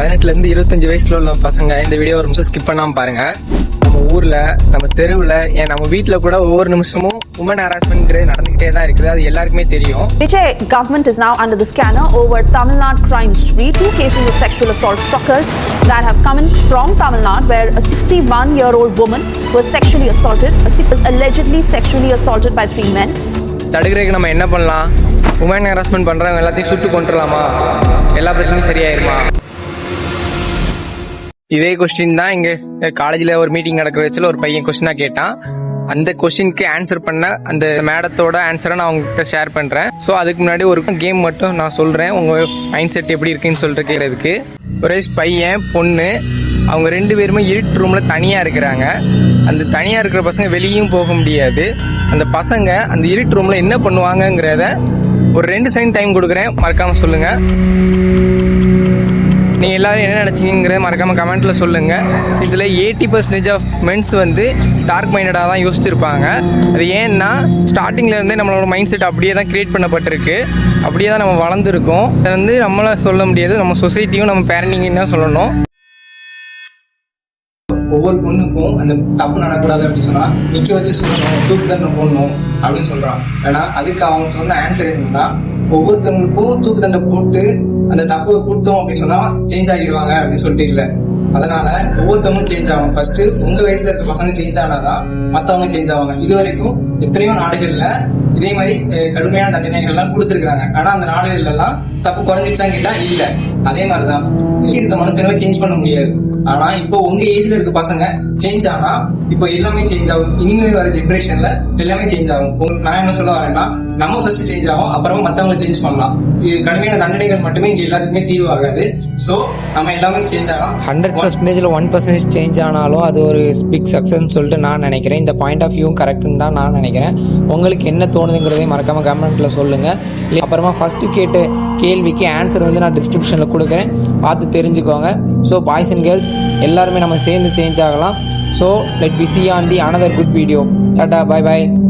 18 to 25 வயசுல உள்ள பசங்க இந்த வீடியோ ஒரு நிமிஷம் ஸ்கிப் பண்ணாம பாருங்க. நம்ம ஊர்ல, நம்ம தெருவுல, ஏன் நம்ம வீட்ல கூட ஒவ்வொரு நிமிஷமும் women harassment நடந்துகிட்டே தான் இருக்குது. அது எல்லாருக்குமே தெரியும். Vijay government is now under the scanner over Tamil Nadu crime spree. 2 cases of sexual assault shockers that have come in from Tamil Nadu, where a 61-year-old woman was sexually assaulted. A 6 was allegedly sexually assaulted by 3 men. தடுக்கிறதுக்கு நம்ம என்ன பண்ணலாம்? women harassment பண்றவங்க எல்லாத்தையும் சுட்டு கொண்டுறலாமா? எல்லா பிரச்சனையும் சரியாயிருமா? இதே கொஸ்டின் தான் இங்க காலேஜ்ல ஒரு மீட்டிங் நடக்கிற வச்சுல ஒரு பையன் கொஸ்டினா கேட்டான். அந்த கொஸ்டினுக்கு ஆன்சர் பண்ண அந்த மேடத்தோட ஆன்சரை நான் உங்ககிட்ட ஷேர் பண்றேன். ஸோ அதுக்கு முன்னாடி ஒரு கேம் மட்டும் நான் சொல்றேன், உங்க மைண்ட் செட் எப்படி இருக்குன்னு சொல்லிட்டு கேட்கறதுக்கு. ஒரே பையன் பொண்ணு அவங்க 2 பேருமே இருட்டு ரூம்ல தனியா இருக்கிறாங்க. அந்த தனியா இருக்கிற பசங்க வெளியும் போக முடியாது. அந்த பசங்க அந்த இருட்டு ரூம்ல என்ன பண்ணுவாங்கங்கிறத ஒரு 2 செகண்ட் டைம் கொடுக்குறேன், மறக்காம சொல்லுங்க. நீங்கள் எல்லாரும் என்ன நினச்சிங்கிறத மறக்காமல் கமெண்ட்டில் சொல்லுங்கள். இதில் 80% ஆஃப் மென்ஸ் டார்க் மைண்டடாக தான் யோசிச்சிருப்பாங்க. அது ஏன்னா ஸ்டார்டிங்லேருந்தே நம்மளோட மைண்ட் செட் அப்படியே தான் க்ரியேட் பண்ணப்பட்டிருக்கு. அப்படியே தான் நம்ம வளர்ந்துருக்கோம். அதை நம்மளை சொல்ல முடியாது, நம்ம சொசைட்டியும் நம்ம பேரண்டிங்கும் தான் சொல்லணும். ஒவ்வொரு பொண்ணுக்கும் அந்த தப்பு நடக்கூடாது அப்படின்னு சொன்னா நிக்க வச்சு சொல்லணும், தூக்கு தண்டனை போடணும் அப்படின்னு சொல்றான். ஏன்னா அதுக்கு அவங்க சொன்ன ஆன்சர் என்னன்னா, ஒவ்வொருத்தவங்களுக்கும் தூக்கு தண்டனை போட்டு அந்த தப்பு கொடுத்தோம் அப்படின்னு சொன்னா சேஞ்ச் ஆகிடுவாங்க அப்படின்னு சொல்லிட்டு இல்லை. அதனால ஒவ்வொருத்தவங்களும் சேஞ்ச் ஆகும். ஃபர்ஸ்ட் உங்க வயசுல இருக்க பசங்க சேஞ்ச் ஆனாதான் மத்தவங்க சேஞ்ச் ஆவாங்க. இது வரைக்கும் எத்தனையோ நாடுகள்ல இதே மாதிரி கடுமையான தண்டனைகள் எல்லாம் கொடுத்துருக்காங்க. ஆனா அந்த நாடுகள்ல எல்லாம் தப்பு குறைஞ்சிச்சான்னு கேட்டா இல்ல. அதே மாதிரிதான் இருக்க மனுஷங்களை சேஞ்ச் பண்ண முடியாது. ஆனா இப்போ உங்க ஏஜ்ல இருக்க பசங்க சேஞ்ச் ஆனா இப்போ எல்லாமே சேஞ்ச் ஆகும். இனிமே வர ஜென்ரேஷன்ல எல்லாமே சேஞ்ச் ஆகும். நான் என்ன சொல்ல வரேன்னா, நம்ம ஃபர்ஸ்ட் சேஞ்ச் ஆகும், அப்புறமா மத்தவங்களை சேஞ்ச் பண்ணலாம். கடுமையான தண்டனைகள் மட்டுமே இங்க எல்லாத்துக்குமே தீர்வு ஆகாது. சோ நம்ம எல்லாமே சேஞ்ச் ஆகலாம். 100%ல 1% சேஞ்ச் ஆனாலும் அது ஒரு பிக் சக்சஸ் சொல்லிட்டு நான் நினைக்கிறேன். இந்த பாயிண்ட் ஆஃப் வியூ கரெக்ட்னு தான் நான் நினைக்கிறேன். உங்களுக்கு என்ன தோணுதுங்கிறதையும் மறக்காம கமெண்ட்ல சொல்லுங்க. அப்புறமா ஃபர்ஸ்ட் கேட்ட கேள்விக்கு ஆன்சர் நான் டிஸ்கிரிப்ஷன்ல கொடுக்குறேன், பார்த்து தெரிஞ்சுக்கோங்க. ஸோ பாய்ஸ் அண்ட் கேர்ள்ஸ் எல்லாருமே நம்ம சேர்ந்து சேஞ்ச் ஆகலாம். So let we see on the another good video. டாடா, bye bye.